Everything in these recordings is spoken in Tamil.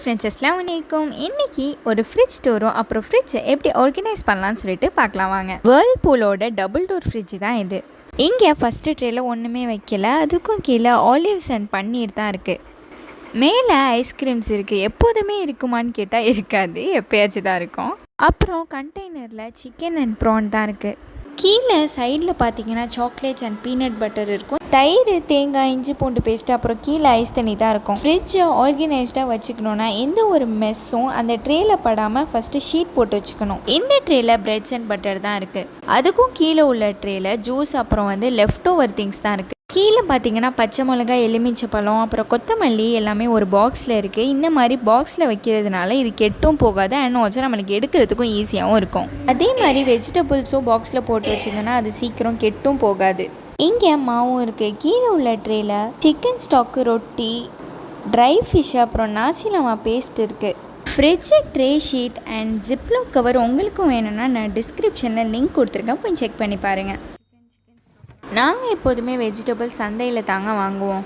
ஃப்ரெண்ட்ஸ், அஸ்ஸலாமு அலைக்கும். இன்றைக்கி ஒரு ஃப்ரிட்ஜ் டோரும் அப்புறம் ஃப்ரிட்ஜை எப்படி ஆர்கனைஸ் பண்ணலான்னு சொல்லிட்டு பார்க்கலாம் வாங்க. வேர்ல்பூலோட டபுள் டோர் ஃப்ரிட்ஜ் தான் இது. இங்கே ஃபஸ்ட்டு ட்ரேயில் ஒன்றுமே வைக்கல, அதுக்கும் கீழே ஆலிவ்ஸ் அண்ட் பன்னீர் தான் இருக்குது. மேலே ஐஸ்கிரீம்ஸ் இருக்குது. எப்போதுமே இருக்குமான்னு கேட்டால் இருக்காது, எப்போயாச்சும் தான் இருக்கும். அப்புறம் கண்டெய்னரில் சிக்கன் அண்ட் ப்ரான் தான் இருக்குது. கீழே சைடில் பார்த்தீங்கன்னா சாக்லேட்ஸ் அண்ட் பீனட் பட்டர் இருக்கும். தயிர், தேங்காய், இஞ்சி பூண்டு பேஸ்ட், அப்புறம் கீழே ஐஸ் தண்ணி தான் இருக்கும். ஃப்ரிட்ஜை ஆர்கனைஸ்டாக வச்சுக்கணுன்னா எந்த ஒரு மெஸ்ஸும் அந்த ட்ரேயில் படாமல் ஃபஸ்ட்டு ஷீட் போட்டு வச்சுக்கணும். இந்த ட்ரேயில் பிரெட்ஸ் அண்ட் பட்டர் தான் இருக்குது. அதுக்கும் கீழே உள்ள ட்ரேயில் ஜூஸ், அப்புறம் லெஃப்ட் ஓவர் திங்ஸ் தான் இருக்குது. கீழே பார்த்தீங்கன்னா பச்சை மிளகாய், எலுமிச்சை பழம், அப்புறம் கொத்தமல்லி எல்லாமே ஒரு பாக்ஸில் இருக்குது. இந்த மாதிரி பாக்ஸில் வைக்கிறதுனால இது கெட்டும் போகாது அண்ட் ஆல்சோ நம்மளுக்கு எடுக்கிறதுக்கும் ஈஸியாகவும் இருக்கும். அதே மாதிரி வெஜிடபிள்ஸும் பாக்ஸில் போட்டு வச்சிருந்தோன்னா அது சீக்கிரம் கெட்டும் போகாது. இங்கே மாவும் இருக்குது. கீழே உள்ள ட்ரேயில் சிக்கன் ஸ்டாக்கு, ரொட்டி, ட்ரை ஃபிஷ், அப்புறம் நாசிலமா பேஸ்ட் இருக்குது. Fridge, tray sheet and Ziploc cover உங்களுக்கும் வேணும்னா நான் டிஸ்கிரிப்ஷனில் லிங்க் கொடுத்துருக்கேன், போய் செக் பண்ணி பாருங்கள். நாங்கள் எப்போதுமே வெஜிடபிள்ஸ் சந்தையில் தாங்க வாங்குவோம்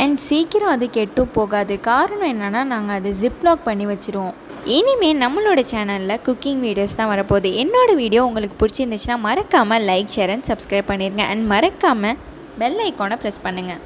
அண்ட் சீக்கிரம் அது கெட்டும் போகாது. காரணம் என்னென்னா நாங்கள் அது ஜிப்லாக் பண்ணி வச்சுருவோம். இனிமேல் நம்மளோட சேனலில் குக்கிங் வீடியோஸ் தான் வரப்போகுது. என்னோடய வீடியோ உங்களுக்கு பிடிச்சிருந்துச்சுன்னா மறக்காமல் லைக், ஷேர் அண்ட் சப்ஸ்கிரைப் பண்ணிடுங்க அண்ட் மறக்காமல் பெல் ஐக்கானை ப்ரெஸ் பண்ணுங்கள்.